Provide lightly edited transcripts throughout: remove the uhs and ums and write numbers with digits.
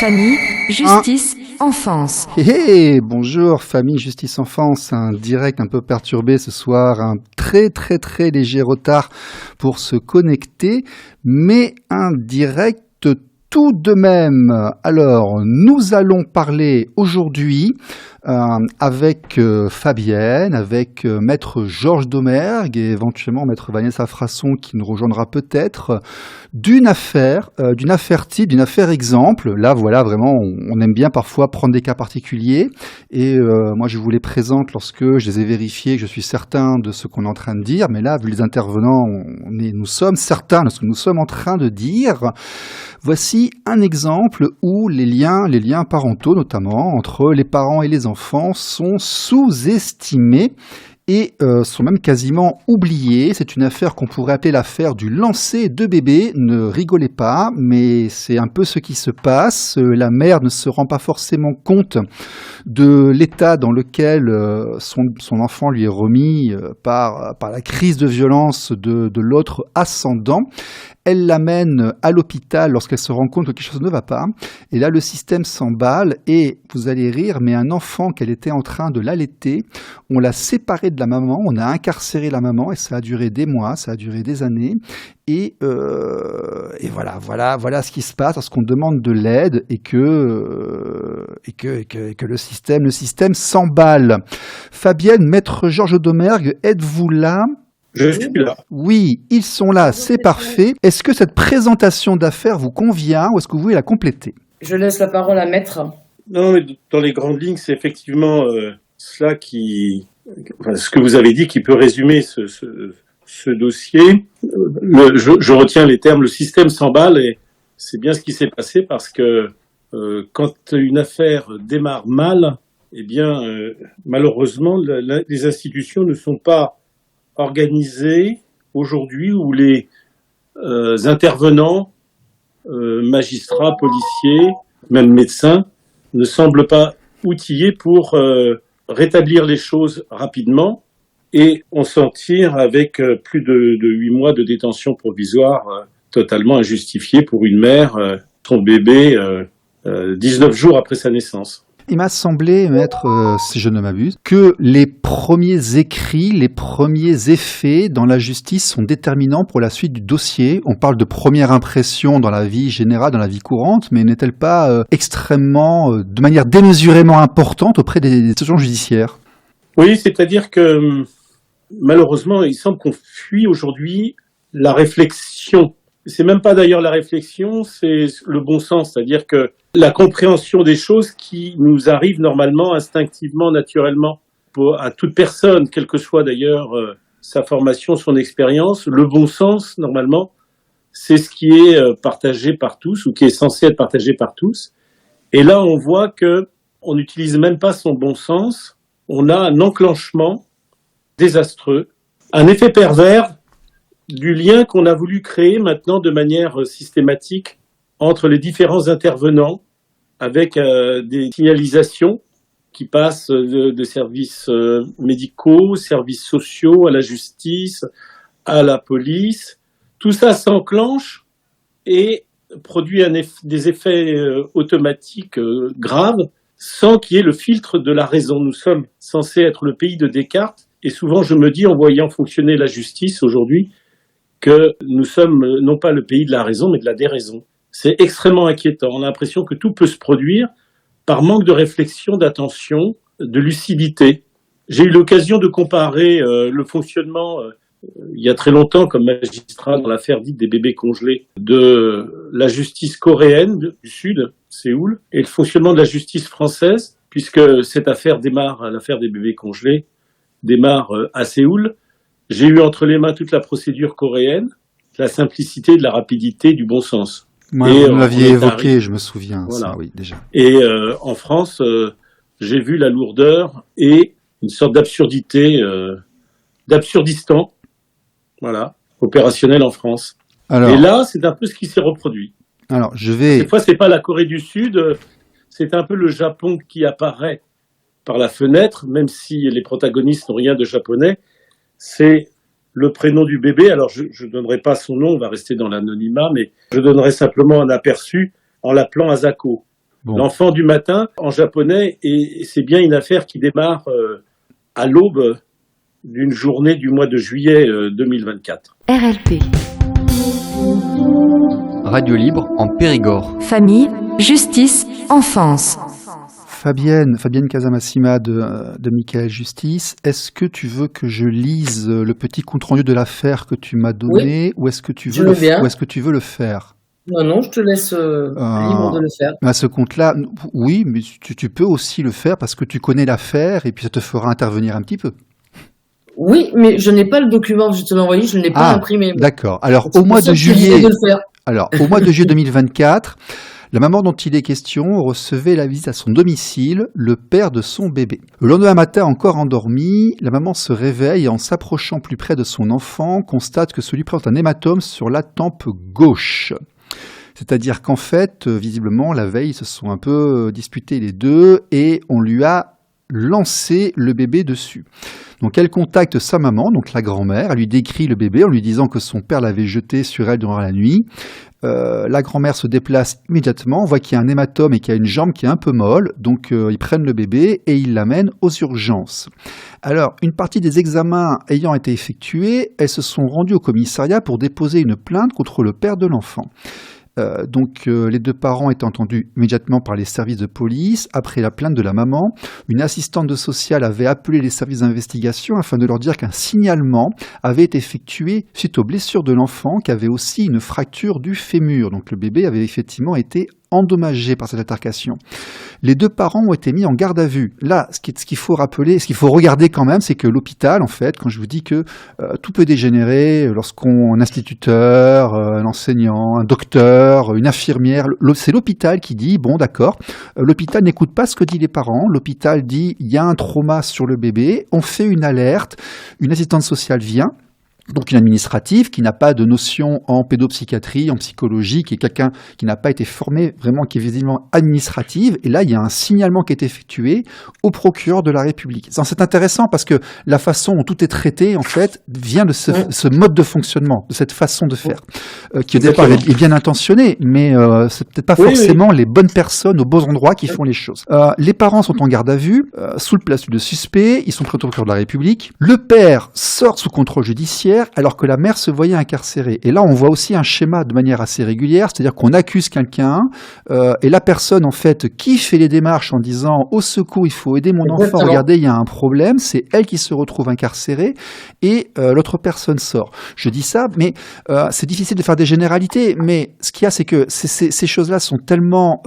Famille, justice, enfance. Bonjour famille, justice, enfance. Un direct un peu perturbé ce soir, un très léger retard pour se connecter, mais un direct tout de même. Alors, nous allons parler aujourd'hui avec Fabienne, avec maître Georges Domergue et éventuellement maître Vanessa Frasson qui nous rejoindra peut-être, d'une affaire type, d'une affaire exemple. Là, voilà, vraiment, on aime bien parfois prendre des cas particuliers et moi, je vous les présente lorsque je les ai vérifiés, que je suis certain de ce qu'on est en train de dire. Mais là, vu les intervenants, nous sommes certains de ce que nous sommes en train de dire. Voici un exemple où les liens parentaux, notamment entre les parents et les enfants, sont sous-estimés et sont même quasiment oubliés. C'est une affaire qu'on pourrait appeler l'affaire du lancer de bébé. Ne rigolez pas, mais c'est un peu ce qui se passe. La mère ne se rend pas forcément compte de l'état dans lequel son enfant lui est remis par la crise de violence de l'autre ascendant. Elle l'amène à l'hôpital lorsqu'elle se rend compte que quelque chose ne va pas. Et là, le système s'emballe et, vous allez rire, mais un enfant qu'elle était en train de l'allaiter, on l'a séparé de la maman, on a incarcéré la maman et ça a duré des mois, ça a duré des années. Et voilà ce qui se passe lorsqu'on demande de l'aide et que le système s'emballe. Fabienne, maître Georges Domergue, êtes-vous là ? Je suis là. Oui, ils sont là, c'est parfait. Est-ce que cette présentation d'affaires vous convient ou est-ce que vous voulez la compléter ? Je laisse la parole à Maître. Non, mais dans les grandes lignes, c'est effectivement ce que vous avez dit qui peut résumer ce dossier. Je retiens les termes, le système s'emballe et c'est bien ce qui s'est passé parce que quand une affaire démarre mal, eh bien, malheureusement, les institutions ne sont pas organisées aujourd'hui où les intervenants, magistrats, policiers, même médecins, ne semblent pas outillés pour rétablir les choses rapidement et on s'en tire avec plus de 8 mois de détention provisoire totalement injustifiée pour une mère, son bébé, 19 jours après sa naissance. Il m'a semblé, maître, si je ne m'abuse, que les premiers écrits, les premiers effets dans la justice sont déterminants pour la suite du dossier. On parle de première impression dans la vie générale, dans la vie courante, mais n'est-elle pas extrêmement, de manière démesurément importante auprès des agents judiciaires ? Oui, c'est-à-dire que malheureusement, il semble qu'on fuit aujourd'hui la réflexion. C'est même pas d'ailleurs la réflexion, c'est le bon sens, c'est-à-dire que la compréhension des choses qui nous arrivent normalement, instinctivement, naturellement, à toute personne, quelle que soit d'ailleurs sa formation, son expérience, le bon sens, normalement, c'est ce qui est partagé par tous ou qui est censé être partagé par tous. Et là, on voit que on n'utilise même pas son bon sens, on a un enclenchement désastreux, un effet pervers du lien qu'on a voulu créer maintenant de manière systématique entre les différents intervenants avec des signalisations qui passent de services médicaux, services sociaux, à la justice, à la police. Tout ça s'enclenche et produit des effets automatiques graves sans qu'il y ait le filtre de la raison. Nous sommes censés être le pays de Descartes et souvent je me dis en voyant fonctionner la justice aujourd'hui que nous sommes non pas le pays de la raison, mais de la déraison. C'est extrêmement inquiétant. On a l'impression que tout peut se produire par manque de réflexion, d'attention, de lucidité. J'ai eu l'occasion de comparer le fonctionnement, il y a très longtemps, comme magistrat dans l'affaire dite des bébés congelés, de la justice coréenne du Sud, Séoul, et le fonctionnement de la justice française, puisque cette affaire l'affaire des bébés congelés, démarre à Séoul. J'ai eu entre les mains toute la procédure coréenne, la simplicité, de la rapidité, du bon sens. Moi, vous l'aviez évoqué, je me souviens, voilà. Ça, oui, déjà. Et en France, j'ai vu la lourdeur et une sorte d'absurdité, d'absurdistan, voilà, opérationnel en France. Alors, et là, c'est un peu ce qui s'est reproduit. Alors, Cette fois, c'est pas la Corée du Sud, c'est un peu le Japon qui apparaît par la fenêtre, même si les protagonistes n'ont rien de japonais. C'est le prénom du bébé. Alors, je ne donnerai pas son nom, on va rester dans l'anonymat, mais je donnerai simplement un aperçu en l'appelant Asako. Bon. L'enfant du matin, en japonais, et c'est bien une affaire qui démarre à l'aube d'une journée du mois de juillet 2024. RLP. Radio Libre en Périgord. Famille, justice, enfance. Fabienne Casamassima de Michael Justice, est-ce que tu veux que je lise le petit compte-rendu de l'affaire que tu m'as donné, ou est-ce que tu veux le faire? Non, je te laisse libre de le faire. À ce compte-là, oui, mais tu peux aussi le faire parce que tu connais l'affaire et puis ça te fera intervenir un petit peu. Oui, mais je n'ai pas le document que je te l'ai envoyé, je ne l'ai pas imprimé. D'accord. Alors, au mois de juillet 2024, la maman dont il est question recevait la visite à son domicile, le père de son bébé. Le lendemain matin, encore endormi, la maman se réveille et en s'approchant plus près de son enfant, constate que celui présente un hématome sur la tempe gauche. C'est-à-dire qu'en fait, visiblement, la veille, ils se sont un peu disputés les deux et on lui a lancé le bébé dessus. Donc elle contacte sa maman, donc la grand-mère, elle lui décrit le bébé en lui disant que son père l'avait jeté sur elle durant la nuit. La grand-mère se déplace immédiatement, on voit qu'il y a un hématome et qu'il y a une jambe qui est un peu molle, donc ils prennent le bébé et ils l'amènent aux urgences. Alors, une partie des examens ayant été effectués, elles se sont rendues au commissariat pour déposer une plainte contre le père de l'enfant. Les deux parents étaient entendus immédiatement par les services de police. Après la plainte de la maman, une assistante sociale avait appelé les services d'investigation afin de leur dire qu'un signalement avait été effectué suite aux blessures de l'enfant qui avait aussi une fracture du fémur. Donc le bébé avait effectivement été endommagé par cette altercation. Les deux parents ont été mis en garde à vue. Là, ce qu'il faut rappeler, ce qu'il faut regarder quand même, c'est que l'hôpital, en fait, quand je vous dis que tout peut dégénérer, un instituteur, un enseignant, un docteur, une infirmière, c'est l'hôpital qui dit, bon d'accord, l'hôpital n'écoute pas ce que disent les parents, l'hôpital dit, il y a un trauma sur le bébé, on fait une alerte, une assistante sociale vient, donc une administrative qui n'a pas de notion en pédopsychiatrie, en psychologie, qui est quelqu'un qui n'a pas été formé vraiment, qui est visiblement administrative. Et là, il y a un signalement qui est effectué au procureur de la République. C'est intéressant parce que la façon dont tout est traité, en fait, vient de ce mode de fonctionnement, de cette façon de faire, qui au départ est bien intentionné, mais c'est peut-être pas forcément les bonnes personnes aux bons endroits qui font les choses. Les parents sont en garde à vue, sous le statut de suspect, ils sont pris au procureur de la République. Le père sort sous contrôle judiciaire, alors que la mère se voyait incarcérée. Et là, on voit aussi un schéma de manière assez régulière, c'est-à-dire qu'on accuse quelqu'un, et la personne, en fait, qui fait les démarches en disant « Au secours, il faut aider mon enfant, regardez, il y a un problème », c'est elle qui se retrouve incarcérée, et l'autre personne sort. Je dis ça, mais c'est difficile de faire des généralités, mais ce qu'il y a, c'est que ces choses-là sont tellement,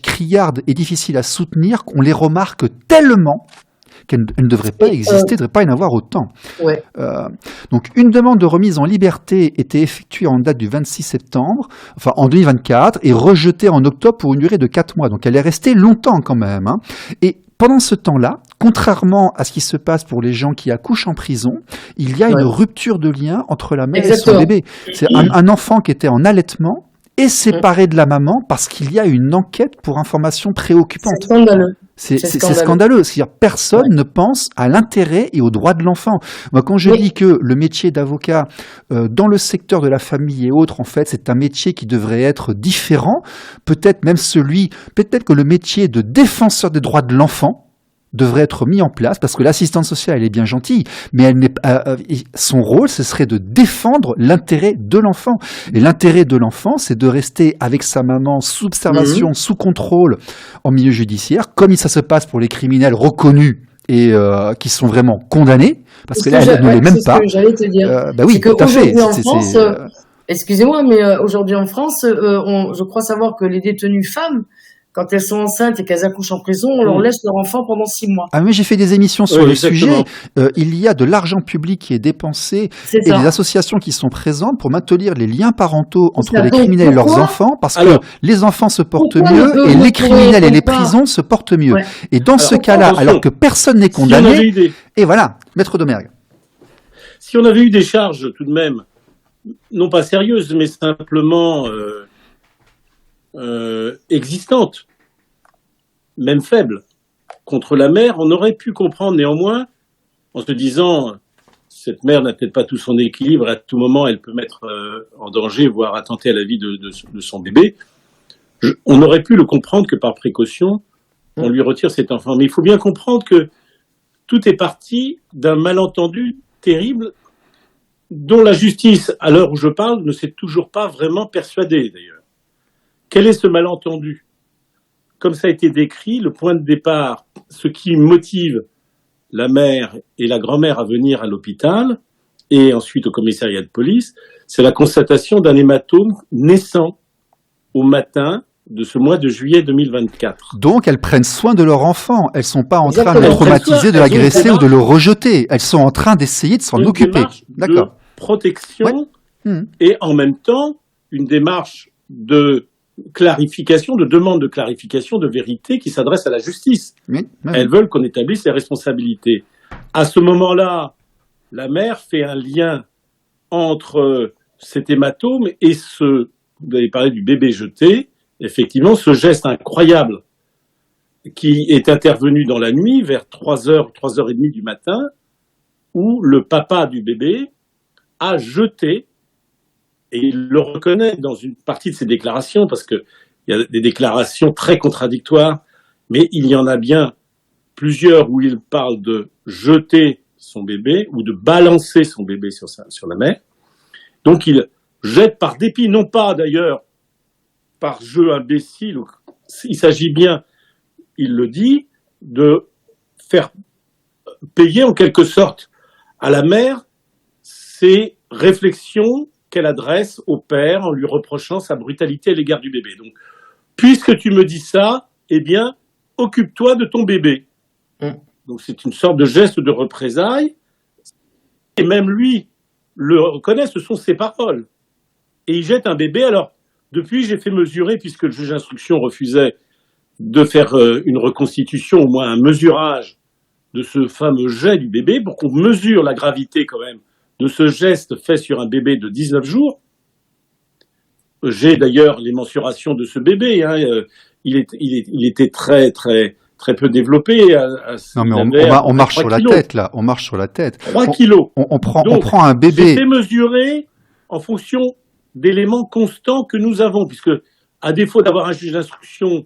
criardes et difficiles à soutenir qu'on les remarque tellement qu'elle ne devrait pas exister, ne devrait pas y en avoir autant. Ouais. Donc, une demande de remise en liberté était effectuée en date du 26 septembre, enfin en 2024, et rejetée en octobre pour une durée de 4 mois. Donc, elle est restée longtemps quand même. Hein. Et pendant ce temps-là, contrairement à ce qui se passe pour les gens qui accouchent en prison, il y a une rupture de lien entre la mère et son bébé. C'est un enfant qui était en allaitement est séparé de la maman parce qu'il y a une enquête pour information préoccupante. C'est scandaleux. C'est scandaleux. C'est-à-dire personne ne pense à l'intérêt et aux droits de l'enfant. Moi, quand je dis que le métier d'avocat dans le secteur de la famille et autres, en fait, c'est un métier qui devrait être différent, peut-être que le métier de défenseur des droits de l'enfant devrait être mis en place, parce que l'assistante sociale, elle est bien gentille, mais son rôle, ce serait de défendre l'intérêt de l'enfant. Et l'intérêt de l'enfant, c'est de rester avec sa maman sous observation, sous contrôle, en milieu judiciaire, comme ça se passe pour les criminels reconnus et qui sont vraiment condamnés, parce que là, elle ne l'est même pas. C'est ce que j'allais te dire. Oui, tout à fait. En France, excusez-moi, mais aujourd'hui en France, je crois savoir que les détenues femmes, quand elles sont enceintes et qu'elles accouchent en prison, on leur laisse leur enfant pendant 6 mois. Ah mais j'ai fait des émissions sur le sujet. Il y a de l'argent public qui est dépensé et des associations qui sont présentes pour maintenir les liens parentaux entre les criminels et leurs enfants, parce que les enfants se portent mieux et les criminels et les prisons se portent mieux. Ouais. Et dans ce cas-là, alors que personne n'est condamné, et voilà, Maître Domergue. Si on avait eu des charges tout de même, non pas sérieuses, mais simplement existantes, même faibles, contre la mère, on aurait pu comprendre néanmoins, en se disant, cette mère n'a peut-être pas tout son équilibre, à tout moment elle peut mettre en danger, voire attenter à la vie de son bébé, On aurait pu le comprendre que par précaution, on lui retire cet enfant. Mais il faut bien comprendre que tout est parti d'un malentendu terrible dont la justice, à l'heure où je parle, ne s'est toujours pas vraiment persuadée d'ailleurs. Quel est ce malentendu ? Comme ça a été décrit, le point de départ, ce qui motive la mère et la grand-mère à venir à l'hôpital et ensuite au commissariat de police, c'est la constatation d'un hématome naissant au matin de ce mois de juillet 2024. Donc, elles prennent soin de leur enfant. Elles sont pas en train de Exactement. le traumatiser, de Elles ont l'agresser une ou de le rejeter. Elles sont en train d'essayer de s'en Une occuper. démarche D'accord. de protection Mhm. et en même temps une démarche de clarification, de demande de clarification, de vérité qui s'adresse à la justice. Oui, oui. Elles veulent qu'on établisse les responsabilités. À ce moment-là, la mère fait un lien entre cet hématome et vous avez parlé du bébé jeté, effectivement, ce geste incroyable qui est intervenu dans la nuit vers 3h, 3h30 du matin, où le papa du bébé a jeté, et il le reconnaît dans une partie de ses déclarations, parce qu'il y a des déclarations très contradictoires, mais il y en a bien plusieurs où il parle de jeter son bébé ou de balancer son bébé sur la mer. Donc il jette par dépit, non pas d'ailleurs par jeu imbécile, il s'agit bien, il le dit, de faire payer en quelque sorte à la mère ces réflexions qu'elle adresse au père en lui reprochant sa brutalité à l'égard du bébé. Donc, puisque tu me dis ça, eh bien, occupe-toi de ton bébé. Donc, c'est une sorte de geste de représailles. Et même lui le reconnaît, ce sont ses paroles. Et il jette un bébé. Alors, depuis, j'ai fait mesurer, puisque le juge d'instruction refusait de faire une reconstitution, au moins un mesurage de ce fameux jet du bébé, pour qu'on mesure la gravité quand même de ce geste fait sur un bébé de 19 jours. J'ai d'ailleurs les mensurations de ce bébé. Hein. Il était très, très, très peu développé. Non, mais on marche sur la tête, là. On marche sur la tête. 3 kilos. On prend un J'ai bébé. fait mesurer en fonction d'éléments constants que nous avons, puisque, à défaut d'avoir un juge d'instruction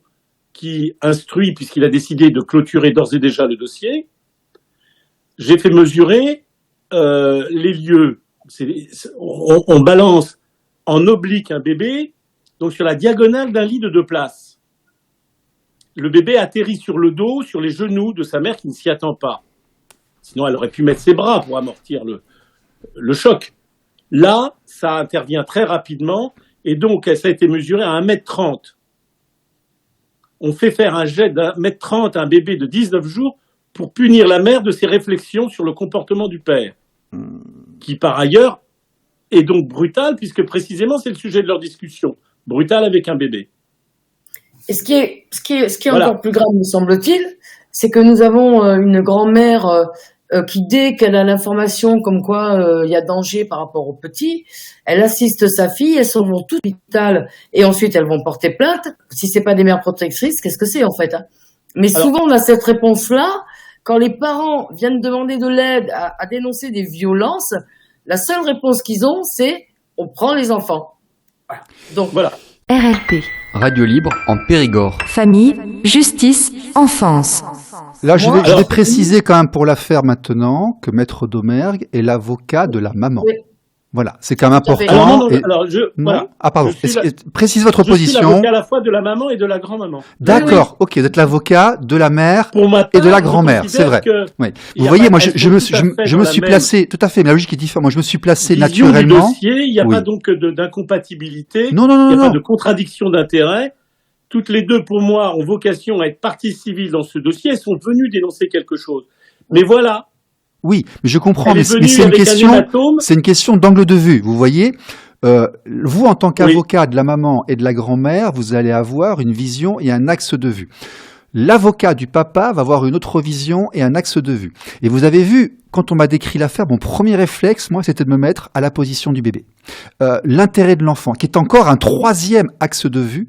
qui instruit, puisqu'il a décidé de clôturer d'ores et déjà le dossier, j'ai fait mesurer les lieux. On balance en oblique un bébé, donc sur la diagonale d'un lit de 2 places. Le bébé atterrit sur le dos, sur les genoux de sa mère qui ne s'y attend pas. Sinon, elle aurait pu mettre ses bras pour amortir le choc. Là, ça intervient très rapidement, et donc ça a été mesuré à 1m30. On fait faire un jet d'1m30 à un bébé de 19 jours pour punir la mère de ses réflexions sur le comportement du père, qui par ailleurs est donc brutal, puisque précisément c'est le sujet de leur discussion, brutal avec un bébé. Et ce qui est Voilà. encore plus grave, me semble-t-il, c'est que nous avons une grand-mère qui, dès qu'elle a l'information comme quoi il y a danger par rapport au petit, elle assiste sa fille, elles sont tout l'hôpital et ensuite elles vont porter plainte. Si c'est pas des mères protectrices, qu'est-ce que c'est en fait, hein? Mais Alors, souvent on a cette réponse-là, quand les parents viennent demander de l'aide à dénoncer des violences, la seule réponse qu'ils ont, c'est on prend les enfants. Voilà. Donc voilà. RLP. Radio libre en Périgord. Famille, justice, enfance. Là, je Moi, vais préciser quand même pour l'affaire maintenant que Maître Domergue est l'avocat de la maman. Oui. Voilà, c'est quand même Tout à fait. important. Alors, non, et- alors Non voilà. Ah, pardon. Je suis Précise votre Je suis position. l'avocat à la fois de la maman et de la grand-maman. D'accord, ok, vous êtes l'avocat de la mère Pour ma et de la part, je grand-mère, considère c'est vrai. que Oui. il Vous y a voyez, pas- moi, elles je sont me tout à fait je dans me la suis même placé, tout à fait, mais la logique est différente. Moi, je me suis placé vision naturellement. du dossier, il n'y a Oui. pas donc d'incompatibilité, Non, non, non, il n'y a non, pas non. de contradiction d'intérêt. Toutes les deux, pour moi, ont vocation à être parties civiles dans ce dossier. Elles sont venues dénoncer quelque chose. Mais voilà, Oui, mais je comprends, elle mais est venue c'est une avec un question, hématome. c'est une question d'angle de vue. Vous voyez, vous, en tant qu'avocat de la maman et de la grand-mère, vous allez avoir une vision et un axe de vue. L'avocat du papa va avoir une autre vision et un axe de vue. Et vous avez vu, quand on m'a décrit l'affaire, mon premier réflexe, moi, c'était de me mettre à la position du bébé. L'intérêt de l'enfant, qui est encore un troisième axe de vue,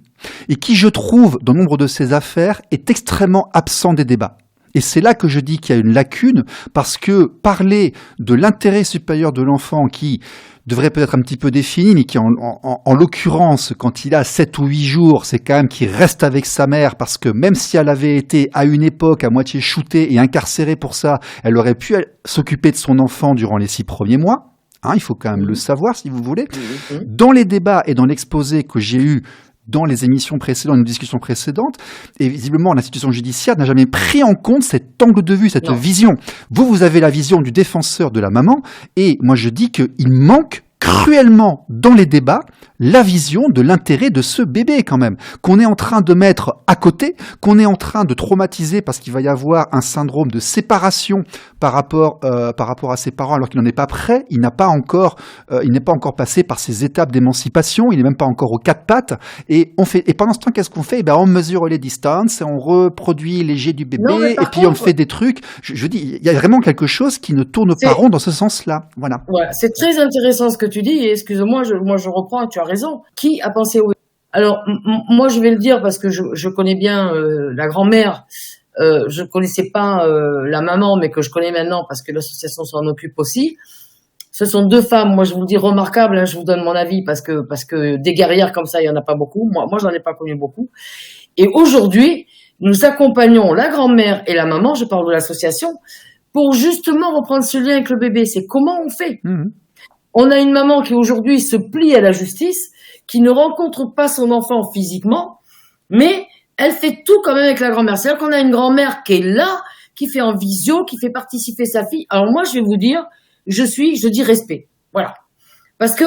et qui, je trouve, dans nombre de ces affaires, est extrêmement absent des débats. Et c'est là que je dis qu'il y a une lacune, parce que parler de l'intérêt supérieur de l'enfant qui devrait peut-être un petit peu défini, mais qui en l'occurrence, quand il a 7 ou 8 jours, c'est quand même qu'il reste avec sa mère, parce que même si elle avait été à une époque à moitié shootée et incarcérée pour ça, elle aurait pu s'occuper de son enfant durant les 6 premiers mois. Il faut quand même le savoir, si vous voulez. Dans les débats et dans l'exposé que j'ai eu dans les émissions précédentes, nos discussions précédentes, et visiblement l'institution judiciaire n'a jamais pris en compte cet angle de vue, cette vision. Vous avez la vision du défenseur de la maman, et moi je dis qu'il manque cruellement dans les débats la vision de l'intérêt de ce bébé quand même, qu'on est en train de mettre à côté, qu'on est en train de traumatiser parce qu'il va y avoir un syndrome de séparation par rapport à ses parents alors qu'il n'en est pas prêt, il n'est pas encore passé par ces étapes d'émancipation, il n'est même pas encore aux 4 pattes, et pendant ce temps qu'est-ce qu'on fait? On mesure les distances, on reproduit les jets du bébé, et puis on fait des trucs. Je dis, il y a vraiment quelque chose qui ne tourne pas rond dans ce sens-là. Voilà. Ouais, c'est très intéressant ce que tu dis, et excuse-moi, je reprends, tu as raison. Qui a pensé au... Alors, moi, je vais le dire parce que je connais bien la grand-mère. Je connaissais pas la maman, mais que je connais maintenant parce que l'association s'en occupe aussi. Ce sont 2 femmes, moi je vous le dis, remarquables. Hein, je vous donne mon avis parce que des guerrières comme ça, il y en a pas beaucoup. Moi, j'en ai pas connu beaucoup. Et aujourd'hui, nous accompagnons la grand-mère et la maman. Je parle de l'association pour justement reprendre ce lien avec le bébé. C'est comment on fait. On a une maman qui aujourd'hui se plie à la justice, qui ne rencontre pas son enfant physiquement, mais elle fait tout quand même avec la grand-mère. C'est-à-dire qu'on a une grand-mère qui est là, qui fait en visio, qui fait participer sa fille. Alors moi, je vais vous dire, je dis respect. Voilà. Parce que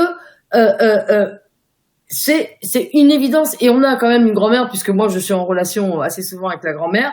c'est une évidence. Et on a quand même une grand-mère, puisque moi, je suis en relation assez souvent avec la grand-mère.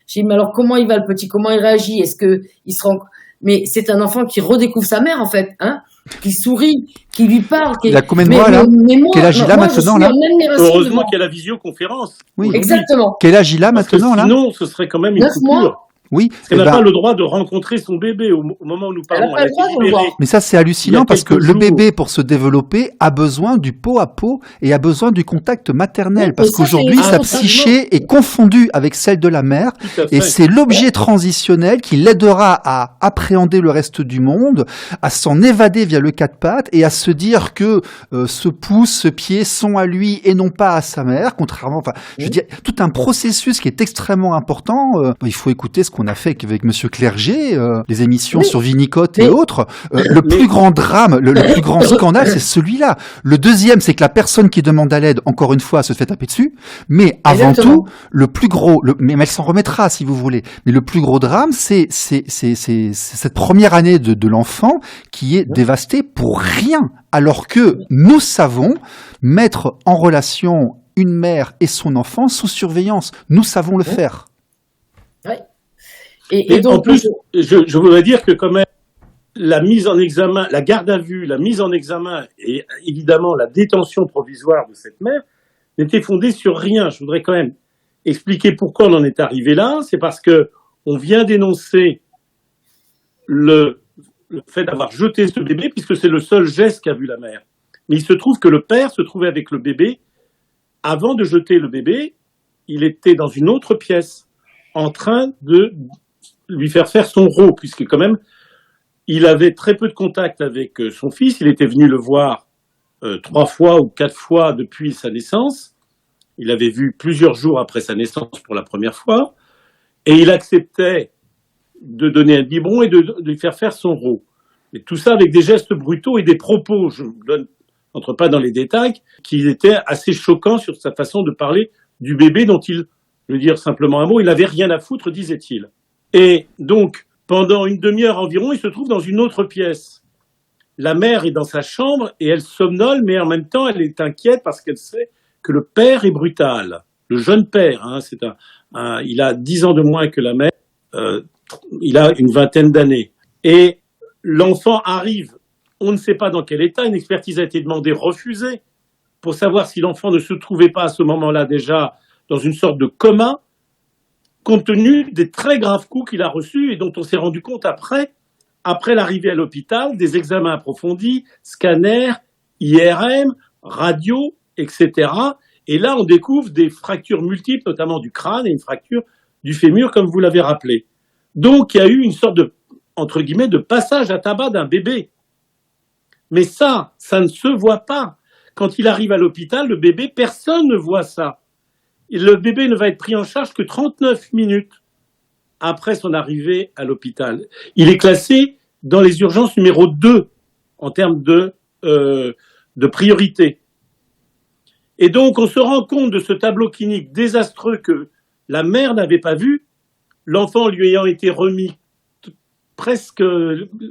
J'ai dit, mais alors comment il va le petit? Comment il réagit? Est-ce que il se rend... Mais c'est un enfant qui redécouvre sa mère, en fait, hein, qui sourit, qui lui parle. Il a combien de mois, là? Quel âge il a maintenant, là? Heureusement qu'il y a la visioconférence. Oui, exactement. Quel âge il a maintenant, là? Sinon, ce serait quand même une 9 mois. coupure. Oui. Parce qu'elle n'a pas le droit de rencontrer son bébé au moment où nous parlons. Elle n'a pas le droit de le voir. Mais ça, c'est hallucinant parce que le bébé, pour se développer, a besoin du pot à pot et a besoin du contact maternel. Parce qu'aujourd'hui, sa psyché est confondue avec celle de la mère. Et c'est l'objet transitionnel qui l'aidera à appréhender le reste du monde, à s'en évader via le 4 pattes et à se dire que ce pouce, ce pied sont à lui et non pas à sa mère. Contrairement, je veux dire, tout un processus qui est extrêmement important. Il faut écouter ce qu'on a fait avec Monsieur Clerget, les émissions sur Vinicote et autres. Le plus grand drame, le plus grand scandale, c'est celui-là. Le deuxième, c'est que la personne qui demande à l'aide, encore une fois, se fait taper dessus. Mais avant tout, le plus gros, mais elle s'en remettra si vous voulez. Mais le plus gros drame, c'est cette première année de l'enfant qui est dévastée pour rien. Alors que nous savons mettre en relation une mère et son enfant sous surveillance. Nous savons le faire. Oui. Et donc, en plus, je voudrais dire que quand même, la mise en examen, la garde à vue, la mise en examen et évidemment la détention provisoire de cette mère n'était fondée sur rien. Je voudrais quand même expliquer pourquoi on en est arrivé là. C'est parce que on vient dénoncer le fait d'avoir jeté ce bébé, puisque c'est le seul geste qu'a vu la mère. Mais il se trouve que le père se trouvait avec le bébé. Avant de jeter le bébé, il était dans une autre pièce, en train de lui faire son rot, puisque quand même, il avait très peu de contact avec son fils. Il était venu le voir 3 fois ou 4 fois depuis sa naissance. Il l'avait vu plusieurs jours après sa naissance pour la première fois. Et il acceptait de donner un biberon et de lui faire son rot. Et tout ça avec des gestes brutaux et des propos, je n'entre pas dans les détails, qui étaient assez choquants sur sa façon de parler du bébé dont il, je veux dire simplement un mot, il n'avait rien à foutre, disait-il. Et donc, pendant une demi-heure environ, il se trouve dans une autre pièce. La mère est dans sa chambre et elle somnole, mais en même temps, elle est inquiète parce qu'elle sait que le père est brutal. Le jeune père, hein, il a 10 ans de moins que la mère, il a une vingtaine d'années. Et l'enfant arrive, on ne sait pas dans quel état, une expertise a été demandée, refusée, pour savoir si l'enfant ne se trouvait pas à ce moment-là déjà dans une sorte de coma, compte tenu des très graves coups qu'il a reçus et dont on s'est rendu compte après l'arrivée à l'hôpital, des examens approfondis, scanners, IRM, radio, etc. Et là, on découvre des fractures multiples, notamment du crâne et une fracture du fémur, comme vous l'avez rappelé. Donc, il y a eu une sorte de, entre guillemets, de passage à tabac d'un bébé. Mais ça ne se voit pas. Quand il arrive à l'hôpital, le bébé, personne ne voit ça. Et le bébé ne va être pris en charge que 39 minutes après son arrivée à l'hôpital. Il est classé dans les urgences numéro 2 en termes de priorité. Et donc, on se rend compte de ce tableau clinique désastreux que la mère n'avait pas vu, l'enfant lui ayant été remis presque,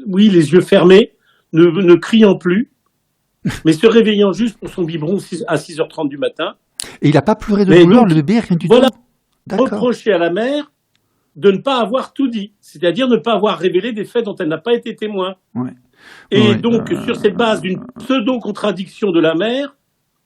oui, les yeux fermés, ne criant plus, mais se réveillant juste pour son biberon à 6h30 du matin. Et il n'a pas pleuré de Mais douleur, donc, le bébé, rien du voilà, tout. D'accord. reprocher à la mère de ne pas avoir tout dit, c'est-à-dire ne pas avoir révélé des faits dont elle n'a pas été témoin. Ouais. Et Ouais, donc, sur cette base d'une pseudo-contradiction de la mère,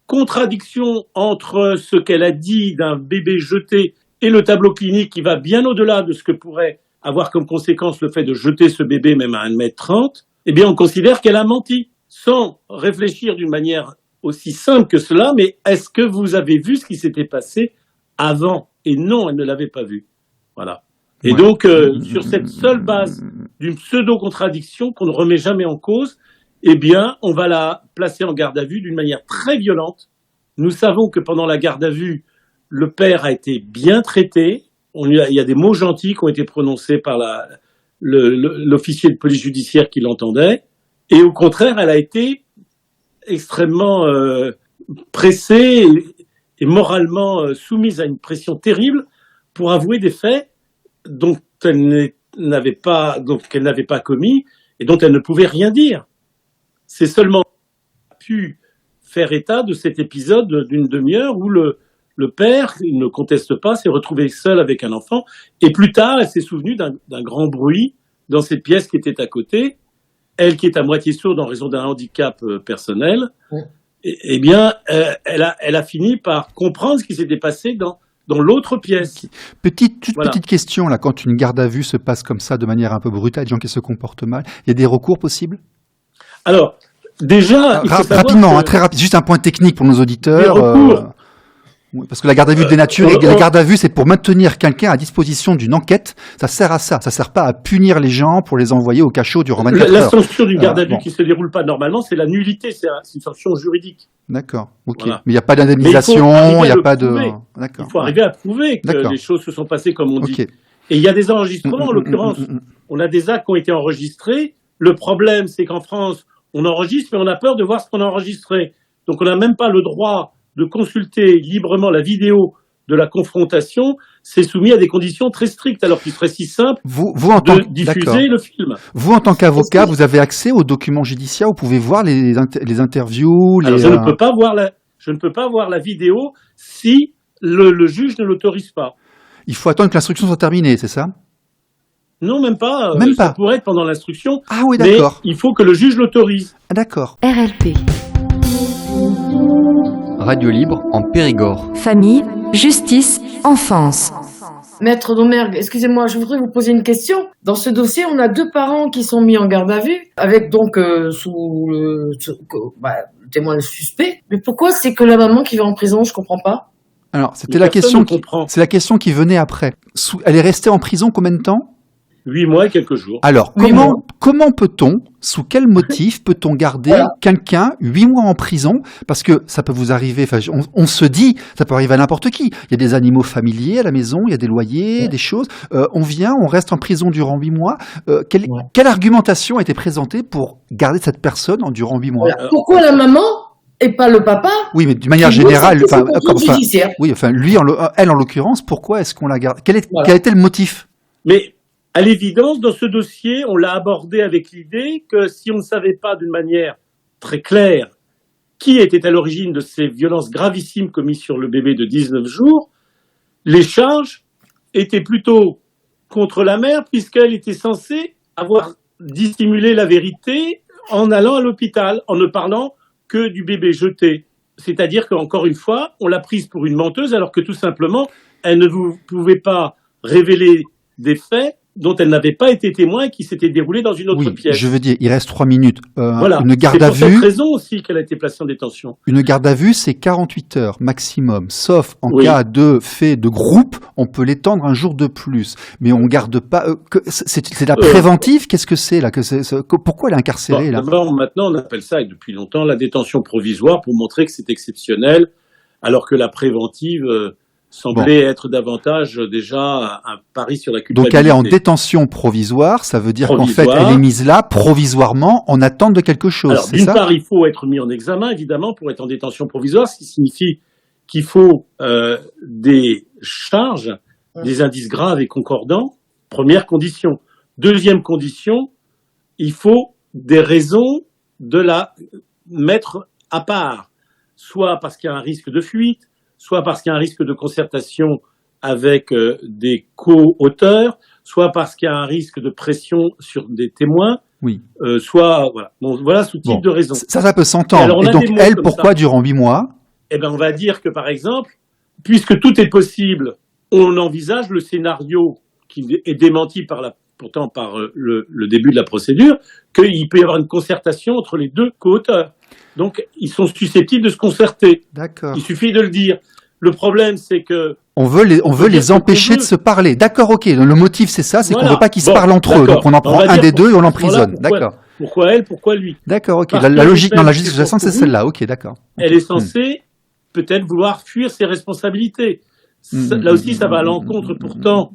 contradiction entre ce qu'elle a dit d'un bébé jeté et le tableau clinique qui va bien au-delà de ce que pourrait avoir comme conséquence le fait de jeter ce bébé même à 1m30, eh bien, on considère qu'elle a menti, sans réfléchir d'une manière aussi simple que cela, mais est-ce que vous avez vu ce qui s'était passé avant? Et non, elle ne l'avait pas vu. Voilà. Et Ouais. donc, sur cette seule base d'une pseudo-contradiction qu'on ne remet jamais en cause, eh bien, on va la placer en garde à vue d'une manière très violente. Nous savons que pendant la garde à vue, le père a été bien traité. Il y a des mots gentils qui ont été prononcés par l'officier de police judiciaire qui l'entendait. Et au contraire, elle a été extrêmement pressée et moralement soumise à une pression terrible pour avouer des faits dont elle n'avait pas commis et dont elle ne pouvait rien dire. C'est seulement pu faire état de cet épisode d'une demi-heure où le père, il ne conteste pas, s'est retrouvé seul avec un enfant. Et plus tard, elle s'est souvenue d'un grand bruit dans cette pièce qui était à côté. Elle, qui est à moitié sourde en raison d'un handicap personnel, eh bien, elle a fini par comprendre ce qui s'était passé dans l'autre pièce. Petite Voilà. question, là, quand une garde à vue se passe comme ça, de manière un peu brutale, des gens qui se comportent mal, il y a des recours possibles? Alors, déjà, il faut savoir rapidement, que très rapide, juste un point technique pour nos auditeurs. Les recours. Oui, parce que la garde à vue dénature, et la garde à vue, c'est pour maintenir quelqu'un à disposition d'une enquête. Ça sert à ça. Ça sert pas à punir les gens pour les envoyer au cachot durant 24 la heures. sanction d'une garde à vue bon. qui ne se déroule pas normalement, c'est la nullité, c'est une sanction juridique. D'accord, ok. Voilà. Mais il n'y a pas d'indemnisation, Mais il n'y a le pas de... prouver. D'accord. Il faut arriver à prouver que D'accord. les choses se sont passées comme on dit. Ok. Et il y a des enregistrements, en l'occurrence. On a des actes qui ont été enregistrés. Le problème, c'est qu'en France, on enregistre, mais on a peur de voir ce qu'on a enregistré. Donc on n'a même pas le droit de consulter librement la vidéo de la confrontation. C'est soumis à des conditions très strictes, alors qu'il serait si simple Vous en tant de diffuser le film. Vous, en tant qu'avocat, vous avez accès aux documents judiciaires, vous pouvez voir les interviews, Alors, je ne peux pas voir la vidéo si le juge ne l'autorise pas. Il faut attendre que l'instruction soit terminée, c'est ça? Non, même pas. Même ça pas. pourrait être pendant l'instruction. Ah oui, Mais d'accord. il faut que le juge l'autorise. Ah, d'accord. RLP. Radio libre en Périgord. Famille, justice, enfance. Maître Domergue, excusez-moi, je voudrais vous poser une question. Dans ce dossier, on a 2 parents qui sont mis en garde à vue, avec donc sous le témoin suspect. Mais pourquoi c'est que la maman qui va en prison? Je comprends pas. Alors, c'était Mais la personne question ne comprend. c'est la question qui venait après. Elle est restée en prison combien de temps? 8 mois et quelques jours. Alors, Oui, comment peut-on, sous quel motif peut-on garder Voilà. quelqu'un 8 mois en prison? Parce que ça peut vous arriver, on se dit, ça peut arriver à n'importe qui. Il y a des animaux familiers à la maison, il y a des loyers, des choses. On reste en prison durant 8 mois. Quelle argumentation a été présentée pour garder cette personne durant 8 mois? Voilà. Pourquoi la maman et pas le papa? Oui, mais d'une manière Qui générale, veut sortir du contrôle judiciaire. oui, lui, elle en l'occurrence, pourquoi est-ce qu'on la garde? Quel Voilà. a été le motif? Mais à l'évidence, dans ce dossier, on l'a abordé avec l'idée que si on ne savait pas d'une manière très claire qui était à l'origine de ces violences gravissimes commises sur le bébé de 19 jours, les charges étaient plutôt contre la mère, puisqu'elle était censée avoir dissimulé la vérité en allant à l'hôpital, en ne parlant que du bébé jeté. C'est-à-dire qu'encore une fois, on l'a prise pour une menteuse, alors que tout simplement, elle ne pouvait pas révéler des faits dont elle n'avait pas été témoin et qui s'était déroulée dans une autre Oui, pièce. je veux dire, il reste 3 minutes. Voilà. Une garde à C'est pour vue. cette raison aussi qu'elle a été placée en détention. Une garde à vue, c'est 48 heures maximum. Sauf en Oui. cas de fait de groupe, on peut l'étendre un jour de plus. Mais on garde pas. C'est la préventive. Qu'est-ce que c'est là pourquoi elle est incarcérée là? D'abord, maintenant, on appelle ça, et depuis longtemps, la détention provisoire pour montrer que c'est exceptionnel, alors que la préventive semblait être davantage déjà un pari sur la culpabilité. Donc elle est en détention provisoire, ça veut dire qu'en fait Provisoire. elle est mise là provisoirement en attente de quelque chose, Alors, c'est d'une ça? part, il faut être mis en examen, évidemment, pour être en détention provisoire, ce qui signifie qu'il faut des charges, des indices graves et concordants, première condition. Deuxième condition, il faut des raisons de la mettre à part, soit parce qu'il y a un risque de fuite, soit parce qu'il y a un risque de concertation avec des co-auteurs, soit parce qu'il y a un risque de pression sur des témoins, Oui. soit voilà. Bon, voilà sous type de raison. Ça peut s'entendre. Alors, on Et a donc des mots elle, comme pourquoi ça. durant 8 mois? Eh ben, on va dire que par exemple, puisque tout est possible, on envisage le scénario qui est démenti pourtant par le début de la procédure, qu'il peut y avoir une concertation entre les deux co-auteurs. Donc, ils sont susceptibles de se concerter. D'accord. Il suffit de le dire. Le problème, c'est que On veut les dire ce empêcher qu'on de veut. se parler. D'accord, ok. Le motif c'est ça, c'est qu'on Voilà. veut pas qu'ils se Bon, parlent entre eux. d'accord. Donc on en prend On va un dire des deux et on pour- l'emprisonne. voilà, D'accord. pourquoi elle, pourquoi lui? D'accord, ok. Parce La que logique le dans la fait justice que sous-jacente, c'est pour celle-là. Ok, d'accord. Elle est censée peut-être vouloir fuir ses responsabilités. Là aussi, ça va à l'encontre pourtant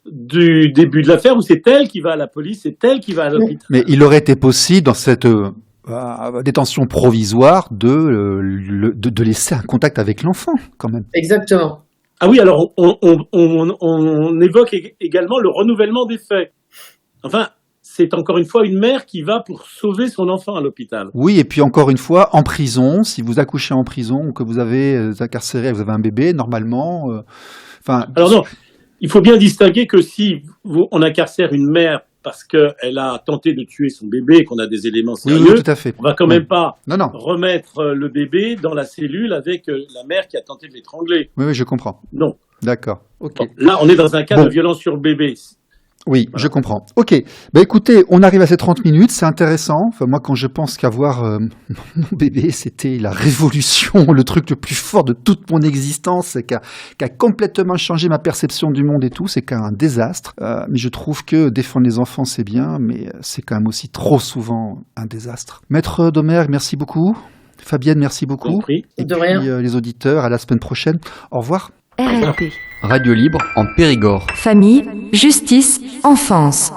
du début de l'affaire où c'est elle qui va à la police, c'est elle qui va à l'hôpital. Mais il aurait été possible dans cette détention provisoire de laisser un contact avec l'enfant, quand même. Exactement. Ah oui, alors on évoque également le renouvellement des faits. Enfin, c'est encore une fois une mère qui va pour sauver son enfant à l'hôpital. Oui, et puis encore une fois, en prison, si vous accouchez en prison ou que vous avez incarcéré, vous avez un bébé, normalement. Alors non, il faut bien distinguer que si on incarcère une mère parce qu'elle a tenté de tuer son bébé et qu'on a des éléments oui, sérieux, oui, tout à fait. on va quand même pas Non. remettre le bébé dans la cellule avec la mère qui a tenté de l'étrangler. Oui, je comprends. Non. D'accord. Ok. Bon, là, on est dans un cas Bon. de violence sur le bébé. Oui, Voilà. je comprends. Ok. Bah écoutez, on arrive à ces 30 minutes, c'est intéressant. Enfin, moi, quand je pense qu'avoir mon bébé, c'était la révolution, le truc le plus fort de toute mon existence, et qui a complètement changé ma perception du monde et tout, c'est quand même un désastre. Mais je trouve que défendre les enfants, c'est bien, mais c'est quand même aussi trop souvent un désastre. Maître Domergue, merci beaucoup. Fabienne, merci beaucoup. Compris. Et De puis, rien. les auditeurs, à la semaine prochaine. Au revoir. RLP. Radio libre en Périgord. Famille, justice, enfance.